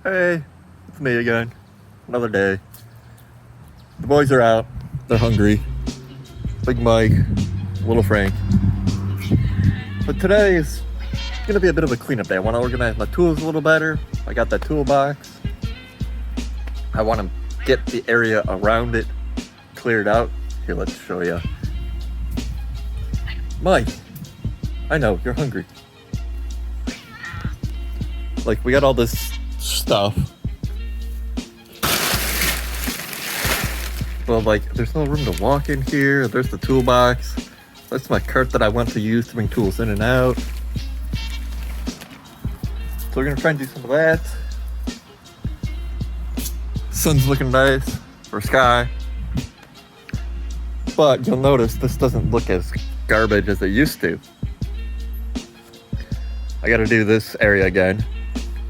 Hey, it's me again. Another day. The boys are out. They're hungry. Big Mike, Little Frank. But today is going to be a bit of a cleanup day. I want to organize my tools a little better. I got that toolbox. I want to get the area around it cleared out. Here, let's show you. Mike, I know, you're hungry. Like, we got all this stuff. But, like, there's no room to walk in here. There's the toolbox. That's my cart that I want to use to bring tools in and out. So we're gonna try and do some of that. Sun's looking nice for sky. But you'll notice this doesn't look as garbage as it used to. I gotta do this area again.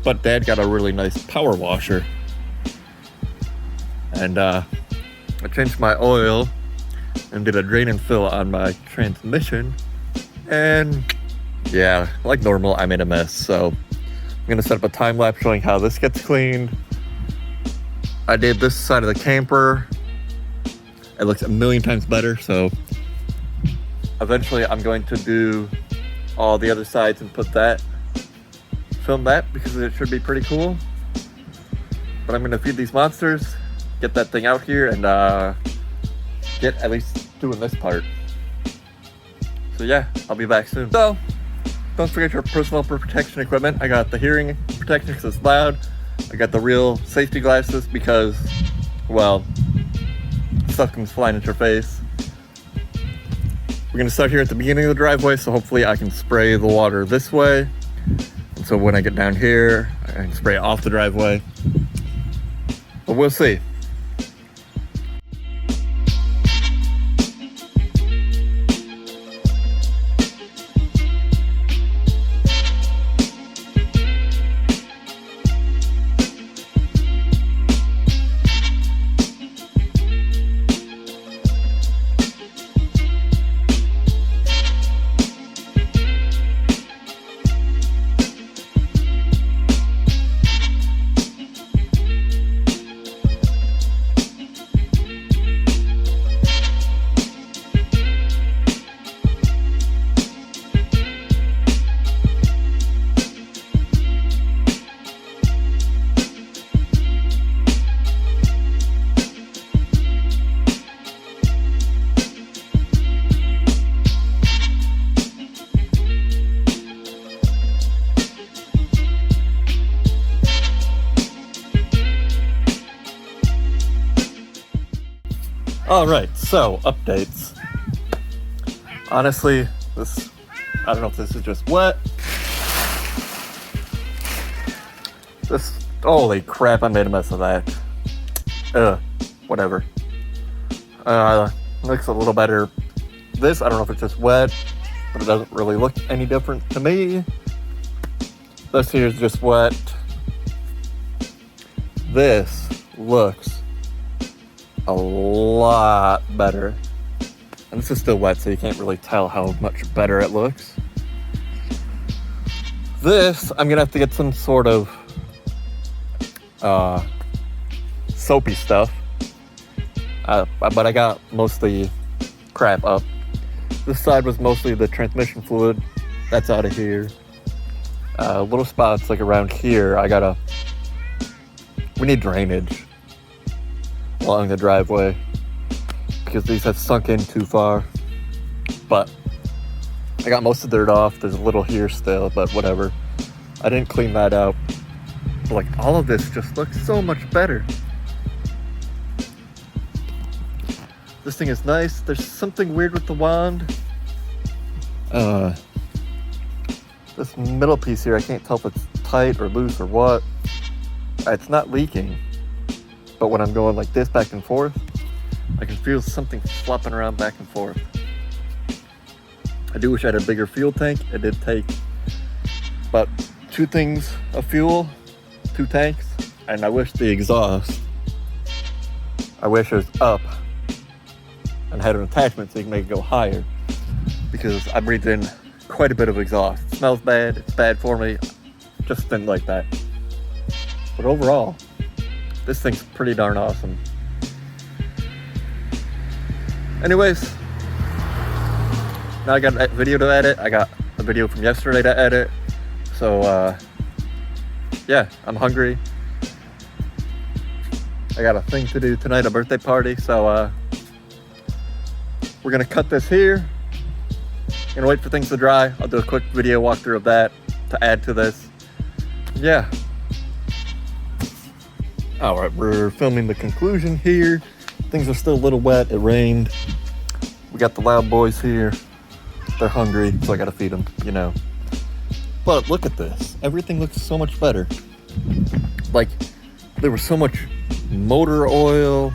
But Dad got a really nice power washer. And I changed my oil and did a drain and fill on my transmission. And yeah, like normal, I made a mess. So I'm gonna set up a time lapse showing how this gets cleaned. I did this side of the camper. It looks a million times better. So eventually I'm going to do all the other sides and film that because it should be pretty cool. But I'm gonna feed these monsters, get that thing out here, and get at least doing this part. So yeah, I'll be back soon. So don't forget your personal protection equipment. I got the hearing protection because it's loud. I got the real safety glasses because, well, stuff comes flying at your face. We're gonna start here at the beginning of the driveway, so hopefully I can spray the water this way. And so when I get down here, I can spray it off the driveway. But we'll see. Alright, so updates. Honestly, I don't know if this is just wet. Holy crap, I made a mess of that. Whatever. Looks a little better. This, I don't know if it's just wet, but it doesn't really look any different to me. This here is just wet. This looks a lot better. And this is still wet, so you can't really tell how much better it looks. This, I'm gonna have to get some sort of soapy stuff. But I got mostly crap up. This side was mostly the transmission fluid. That's out of here. Little spots like around here, we need drainage along the driveway because these have sunk in too far. But I got most of the dirt off. There's a little here still, but whatever. I didn't clean that out. But like, all of this just looks so much better. This thing is nice. There's something weird with the wand. This middle piece here, I can't tell if it's tight or loose or what. It's not leaking. But when I'm going like this back and forth, I can feel something flopping around back and forth. I do wish I had a bigger fuel tank. It did take about 2 things of fuel, 2 tanks, and I wish the exhaust, I wish it was up and had an attachment so you can make it go higher, because I breathed in quite a bit of exhaust. It smells bad, it's bad for me, just didn't like that. But overall, this thing's pretty darn awesome. Anyways, now I got a video to edit. I got a video from yesterday to edit. So, yeah, I'm hungry. I got a thing to do tonight, a birthday party. So, we're gonna cut this here. Gonna wait for things to dry. I'll do a quick video walkthrough of that to add to this. Yeah. All right, we're filming the conclusion here. Things are still a little wet. It rained. We got the loud boys here. They're hungry, so I gotta feed them, you know. But look at this. Everything looks so much better. Like, there was so much motor oil,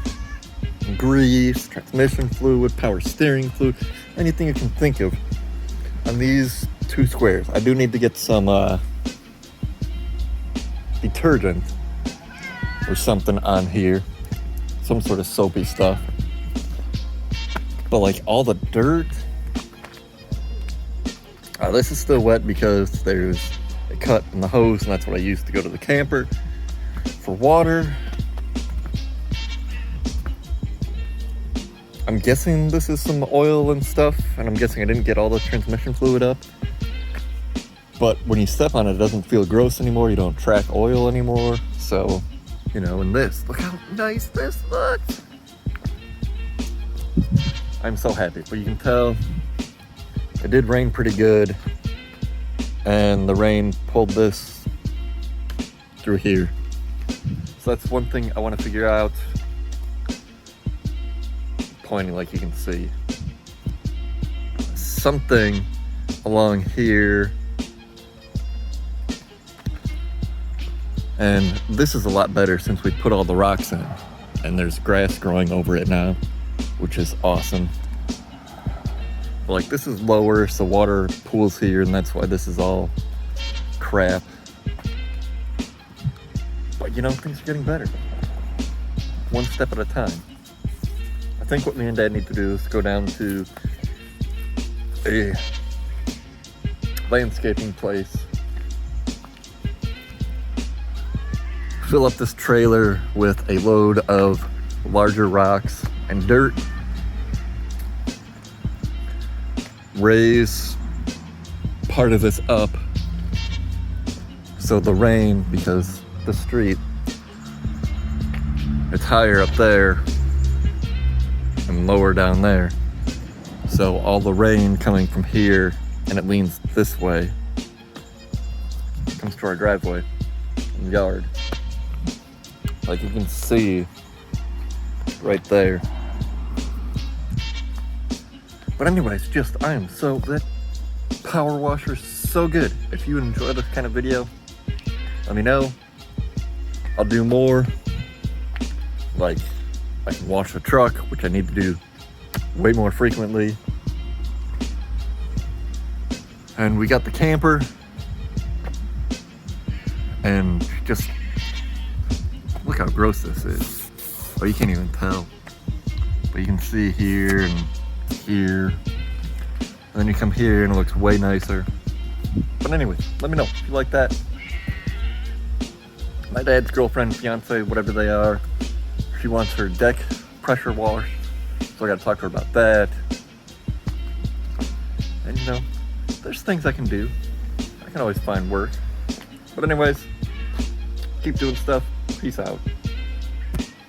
grease, transmission fluid, power steering fluid, anything you can think of on these two squares. I do need to get some detergent or something on here, some sort of soapy stuff. But like all the dirt, this is still wet because there's a cut in the hose, and that's what I used to go to the camper for water. I'm guessing this is some oil and stuff, and I'm guessing I didn't get all the transmission fluid up. But when you step on it, it doesn't feel gross anymore. You don't track oil anymore. So, you know, and this, look how nice this looks. I'm so happy, but you can tell it did rain pretty good, and the rain pulled this through here. So that's one thing I want to figure out. Pointing like you can see. Something along here. And this is a lot better since we put all the rocks in. And there's grass growing over it now, which is awesome. But like, this is lower, so water pools here, and that's why this is all crap. But you know, things are getting better. One step at a time. I think what me and Dad need to do is go down to a landscaping place, fill up this trailer with a load of larger rocks and dirt, raise part of this up so the rain, because the street, it's higher up there and lower down there, so all the rain coming from here, and it leans this way, comes to our driveway and yard, like you can see right there. But anyways, just that power washer is so good. If you enjoy this kind of video, let me know. I'll do more. Like, I can wash the truck, which I need to do way more frequently. And we got the camper. And just look how gross this is. Oh, you can't even tell. But you can see here and here. And then you come here and it looks way nicer. But anyway, let me know if you like that. My dad's girlfriend, fiance, whatever they are, she wants her deck pressure washed, so I gotta talk to her about that. And you know, there's things I can do. I can always find work. But anyways, keep doing stuff. Peace out.